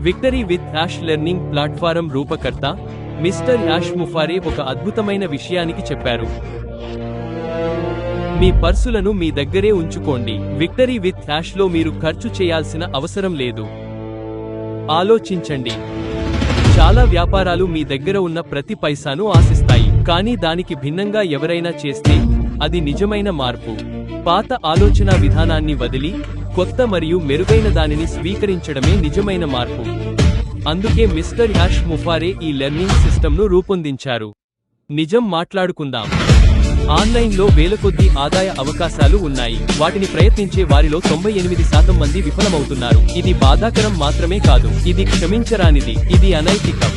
Victory with ash learning platform రూపకర్త mister Ash ముఫారే ఒక అద్భుతమైన విషయానికి చెప్పారు. మీ పర్సులను మీ దగ్గరే ఉంచుకోండి. విక్టరీ విత్ యాష్ లో మీరు ఖర్చు చేయాల్సిన అవసరం లేదు. ఆలోచించండి, చాలా వ్యాపారాలు మీ దగ్గర ఉన్న ప్రతి పైసాను ఆశిస్తాయి, కానీ దానికి భిన్నంగా ఎవరైనా చేస్తే అది నిజమైన మార్పు. పాత ఆలోచనా విధానాన్ని వదిలి కొత్త మరియు మెరుగైన దానిని స్వీకరించడమే నిజమైన మార్పు. అందుకే మిస్టర్ యాష్ ముఫారే ఈ లెర్నింగ్ సిస్టమ్ను రూపొందించారు. నిజం మాట్లాడుకుందాం. ఆన్లైన్లో వేలకొద్దీ ఆదాయ అవకాశాలు ఉన్నాయి. వాటిని ప్రయత్నించే వారిలో 98% మంది విఫలమవుతున్నారు. ఇది బాధాకరం మాత్రమే కాదు, ఇది క్షమించరానిది, ఇది అనైతికం.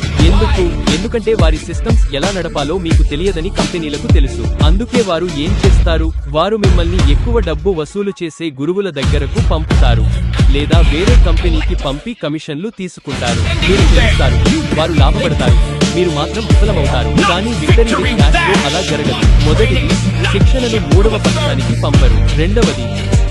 ఎందుకంటే వారి సిస్టమ్స్ ఎలా నడపాలో మీకు తెలియదని కంపెనీలకు తెలుసు. అందుకే వారు ఏం చేస్తారు? వారు మిమ్మల్ని ఎక్కువ డబ్బు వసూలు చేసే గురువుల దగ్గరకు పంపుతారు, లేదా వేరే కంపెనీకి పంపి కమిషన్లు తీసుకుంటారు. మీరు గెలుస్తారు, వారు లాభపడతారు, మీరు మాత్రం విఫలమవుతారు. కానీ విక్టరీ విత్ యాష్ లో అలా జరగదు. మొదటిది, శిక్షణను మూడవ పక్షానికి పంపరు. రెండవది,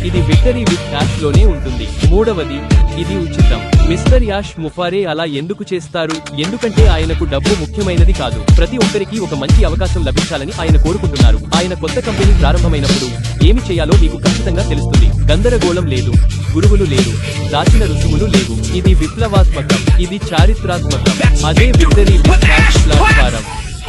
ఇది విక్టరీ విత్ యాష్ లోనే ఉంటుంది. మూడవది, ఇది ఉచితం. మిస్టర్ యాష్ ముఫారే అలా ఎందుకు చేస్తారు? ఎందుకంటే ఆయనకు డబ్బు ముఖ్యమైనది కాదు. ప్రతి ఒక్కరికి ఒక మంచి అవకాశం లభించాలని ఆయన కోరుకుంటున్నారు. ఆయన కొత్త కంపెనీ ప్రారంభమైనప్పుడు ఏమి చేయాలో మీకు ఖచ్చితంగా తెలుస్తుంది. గందరగోళం లేదు, గురువులు లేరు, దాచిన రుసుములు లేవు. ఇది విప్లవాత్మకం, ఇది చారిత్రాత్మకం. అదే విక్టరీ విత్ యాష్ ప్లాట్ఫారం.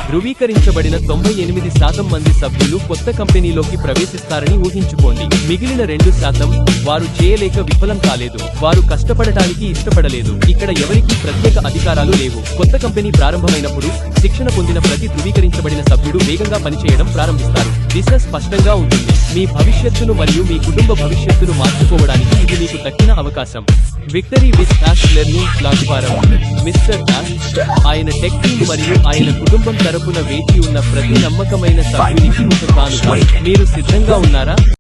ధృవీకరించబడిన 98% మంది సభ్యులు కొత్త కంపెనీలోకి ప్రవేశిస్తారని ఊహించుకోండి. మిగిలిన 2% వారు చేయలేక విఫలం కాలేదు, వారు కష్టపడటానికి ఇష్టపడలేదు. ఇక్కడ ఎవరికీ ప్రత్యేక అధికారాలు లేవు. కొత్త కంపెనీ ప్రారంభమైనప్పుడు శిక్షణ పొందిన ప్రతి ధృవీకరించబడిన సభ్యుడు వేగంగా పనిచేయడం ప్రారంభిస్తారు. దిశ స్పష్టంగా ఉంటుంది. మీ భవిష్యత్తును మరియు మీ కుటుంబ భవిష్యత్తును మార్చుకోవడానికి ఇది మీకు దక్కిన అవకాశం. Victory with ash learning platform. Mister Yash, ఆయన టెక్ టీమ్ మరియు ఆయన కుటుంబం తరపున వేచి ఉన్న ప్రతి నమ్మకమైన సభ్యునికి ఒక కానుక. మీరు సిద్ధంగా ఉన్నారా?